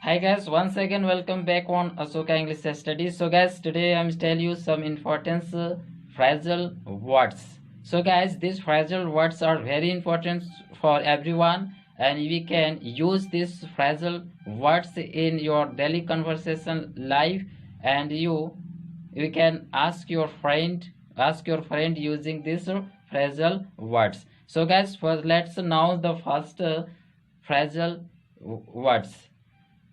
Hi guys, once again welcome back on Asoka English Studies. So guys, today I'm tell you some important phrasal words. So guys, these phrasal words are very important for everyone, and we can use these phrasal words in your daily conversation life, and you can ask your friend using these phrasal words. So guys, first let's know the first phrasal words.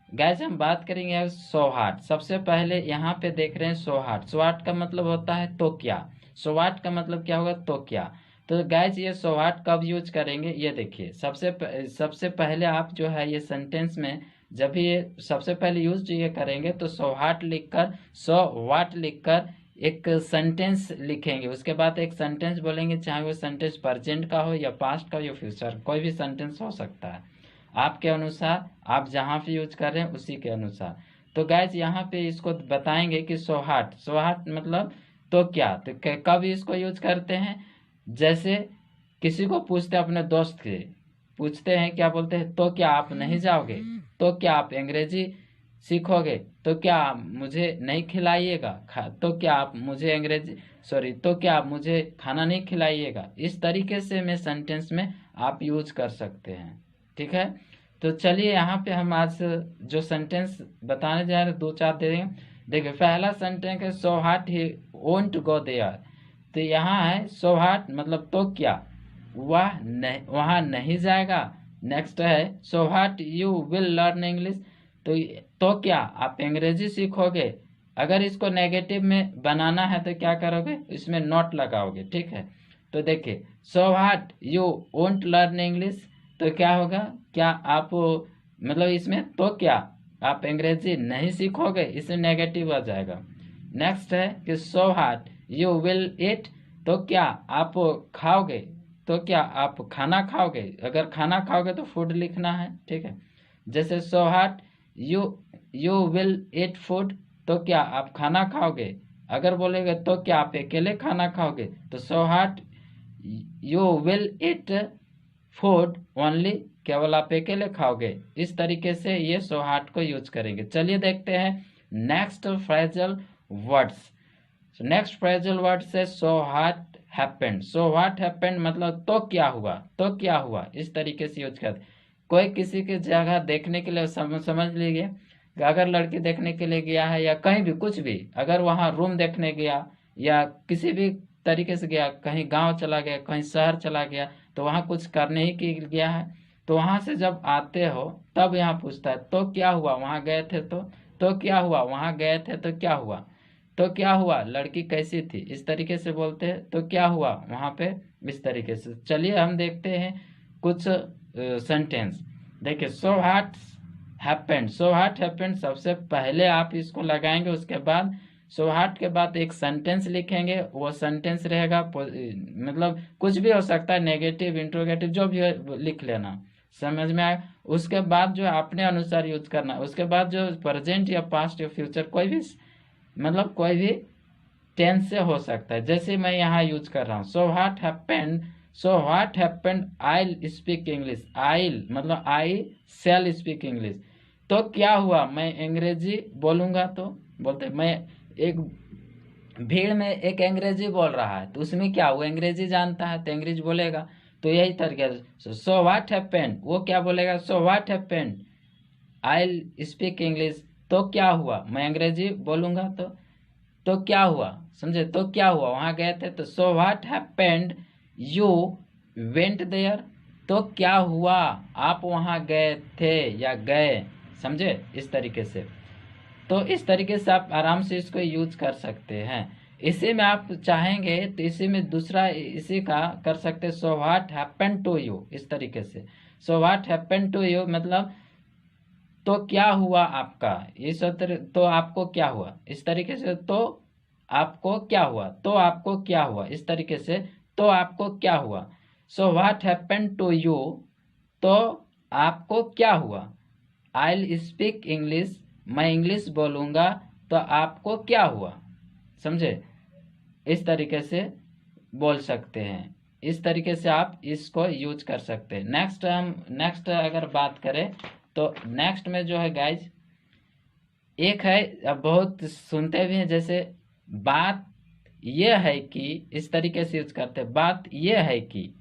Gas हम बात करेंगे सौहार्द। सबसे पहले यहाँ पे देख रहे हैं सौहार्द। सौहार्द का मतलब होता है तो क्या। सौहार्द का मतलब क्या होगा, तो क्या। तो गैस ये सौहार्द कब यूज करेंगे, ये देखिए। सबसे पहले आप जो है ये सेंटेंस में जब ये सबसे पहले यूज ये करेंगे तो सौहार्द लिखकर सौहार्द लिखकर एक सेंटेंस लिखेंगे। उसके बाद एक सेंटेंस बोलेंगे, चाहे वो सेंटेंस प्रेजेंट का हो या पास्ट का हो या फ्यूचर, कोई भी सेंटेंस हो सकता है आपके अनुसार, आप जहाँ पे यूज कर रहे हैं उसी के अनुसार। तो गैस यहाँ पे इसको बताएंगे कि सौहार्द। सौहार्द मतलब तो क्या। तो कब इसको यूज करते हैं, जैसे किसी को पूछते हैं, अपने दोस्त के पूछते हैं, क्या बोलते हैं, तो क्या आप नहीं जाओगे, तो क्या आप अंग्रेजी सीखोगे, तो क्या आप मुझे नहीं खिलाइएगा, तो क्या आप मुझे तो क्या आप मुझे खाना नहीं खिलाइएगा। इस तरीके से में सेंटेंस में आप यूज कर सकते हैं, ठीक है। तो चलिए यहाँ पे हम आज जो सेंटेंस बताने जा रहे हैं दो चार दे देंगे। देखिए पहला सेंटेंस है so heart he won't go there. तो यहाँ है सो हार्ट मतलब तो क्या, वह नहीं वहाँ नहीं जाएगा। नेक्स्ट है so heart you will learn English. तो क्या आप अंग्रेजी सीखोगे। अगर इसको नेगेटिव में बनाना है तो क्या करोगे, इसमें नॉट लगाओगे, ठीक है। तो देखिए so heart you won't learn English, तो क्या होगा, क्या आप मतलब इसमें तो क्या आप अंग्रेजी नहीं सीखोगे, इसमें नेगेटिव आ जाएगा। नेक्स्ट है कि so heart you will eat, तो क्या आप खाओगे, तो क्या आप खाना खाओगे। अगर खाना खाओगे तो फूड लिखना है, ठीक है। जैसे so heart you will eat food, तो क्या आप खाना खाओगे। अगर बोलेगे तो क्या आप अकेले खाना खाओगे, तो so heart you will eat food only, केवल आप अकेले खाओगे। इस तरीके से ये सो हार्ट को यूज करेंगे। चलिए देखते हैं next phrasal words. Next phrasal word से so what happened. So what happened मतलब तो क्या हुआ, तो क्या हुआ, इस तरीके से यूज करते। कोई किसी की जगह देखने के लिए समझ लीजिए, अगर लड़की देखने के लिए गया है या कहीं भी कुछ भी, अगर वहाँ रूम देखने गया या किसी भी तरीके से गया, कहीं गांव चला गया, कहीं शहर चला गया, तो वहाँ कुछ करने ही के गया है। तो वहाँ से जब आते हो तब यहाँ पूछता है तो क्या हुआ, वहाँ गए थे तो क्या हुआ, वहाँ गए थे तो क्या हुआ, तो क्या हुआ, लड़की कैसी थी, इस तरीके से बोलते हैं तो क्या हुआ वहाँ पे, इस तरीके से। चलिए हम देखते हैं कुछ सेंटेंस। देखिए सो what happened. So what happened सबसे पहले आप इसको लगाएंगे, उसके बाद सो व्हाट के बाद एक सेंटेंस लिखेंगे। वो सेंटेंस रहेगा मतलब कुछ भी हो सकता है, नेगेटिव इंट्रोगेटिव जो भी लिख लेना, समझ में आए। उसके बाद जो अपने अनुसार यूज करना, उसके बाद जो प्रेजेंट या पास्ट या फ्यूचर कोई भी मतलब कोई भी टेंस से हो सकता है। जैसे मैं यहाँ यूज कर रहा हूँ so what happened, so what happened I speak English. I मतलब आई शैल स्पीक इंग्लिश, तो क्या हुआ मैं अंग्रेजी बोलूंगा। तो बोलते मैं एक भीड़ में एक अंग्रेजी बोल रहा है, तो उसमें क्या वो अंग्रेजी जानता है तो अंग्रेजी बोलेगा। तो यही तरीका सो व्हाट हैपेंड, वो क्या बोलेगा सो what happened I speak English, तो क्या हुआ मैं अंग्रेजी बोलूंगा। तो क्या हुआ, समझे, तो क्या हुआ वहां गए थे। तो so what happened you went there, तो क्या हुआ आप वहां गए थे या गए, समझे, इस तरीके से। तो इस तरीके से आप आराम से इसको यूज कर सकते हैं। इसी में आप चाहेंगे तो इसी में दूसरा इसी का कर सकते हैं so what happened to you, इस तरीके से। So what happened to you मतलब तो क्या हुआ आपका, ये सत्र तो आपको क्या हुआ, इस तरीके से। तो आपको क्या हुआ, तो आपको क्या हुआ, इस तरीके से। तो आपको क्या हुआ, so what happened to you, तो आपको क्या हुआ। आई स्पीक इंग्लिश, मैं इंग्लिश बोलूंगा, तो आपको क्या हुआ, समझे, इस तरीके से बोल सकते हैं। इस तरीके से आप इसको यूज कर सकते हैं। नेक्स्ट अगर बात करें तो नेक्स्ट में जो है गाइज एक है, अब बहुत सुनते भी हैं, जैसे बात यह है कि, इस तरीके से यूज करते हैं, बात यह है कि।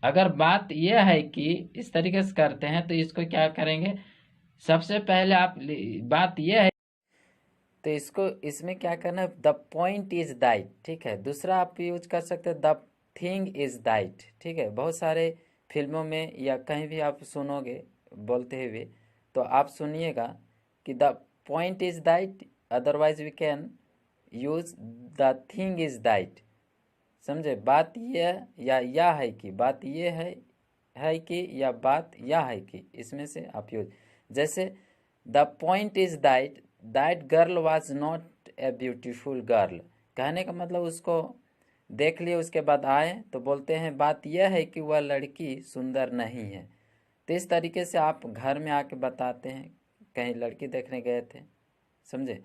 अगर बात यह है कि इस तरीके से करते हैं तो इसको क्या करेंगे, सबसे पहले आप बात यह है तो इसको, इसमें क्या करना है, द पॉइंट इज दैट, ठीक है। दूसरा आप यूज कर सकते हैं, द थिंग इज दैट, ठीक है। बहुत सारे फिल्मों में या कहीं भी आप सुनोगे बोलते हुए, तो आप सुनिएगा कि the point is that, otherwise we can use the thing is that. समझे, बात यह या यह है कि, बात यह है कि, या बात यह है कि, इसमें से आप यूज। जैसे the point is that that girl was not a beautiful girl, कहने का मतलब उसको देख लिए उसके बाद आए तो बोलते हैं बात यह है कि वह लड़की सुंदर नहीं है। तो इस तरीके से आप घर में आके बताते हैं कहीं लड़की देखने गए थे, समझे।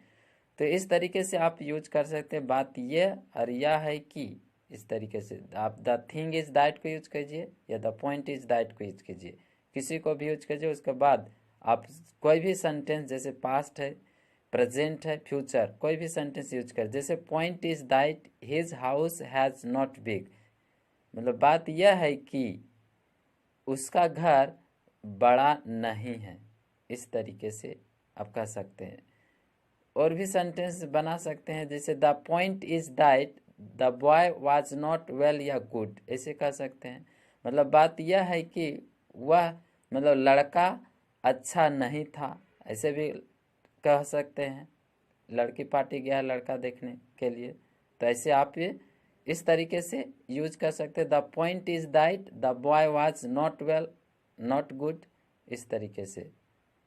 तो इस तरीके से आप यूज कर सकते हैं बात यह और यह है कि। इस तरीके से आप द थिंग इज दैट को यूज कीजिए या द पॉइंट इज दैट को यूज कीजिए, किसी को भी यूज कीजिए। उसके बाद आप कोई भी सेंटेंस, जैसे पास्ट है, प्रेजेंट है, फ्यूचर, कोई भी सेंटेंस यूज कर। जैसे point is that his house has not big, मतलब बात यह है कि उसका घर बड़ा नहीं है। इस तरीके से आप कह सकते हैं। और भी सेंटेंस बना सकते हैं, जैसे the point is that the boy was not well या गुड, ऐसे कह सकते हैं। मतलब बात यह है कि वह, मतलब लड़का अच्छा नहीं था, ऐसे भी कह सकते हैं। लड़की पार्टी गया लड़का देखने के लिए, तो ऐसे आप ये इस तरीके से यूज कर सकते हैं। The point is that the boy was not well not good, इस तरीके से।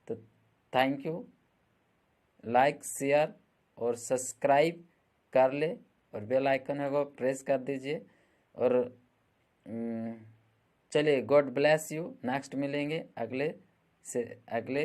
तो थैंक यू, लाइक शेयर और सब्सक्राइब कर ले, और बेल आइकन को प्रेस कर दीजिए। और चलिए, गॉड ब्लेस यू, नेक्स्ट मिलेंगे अगले से अगले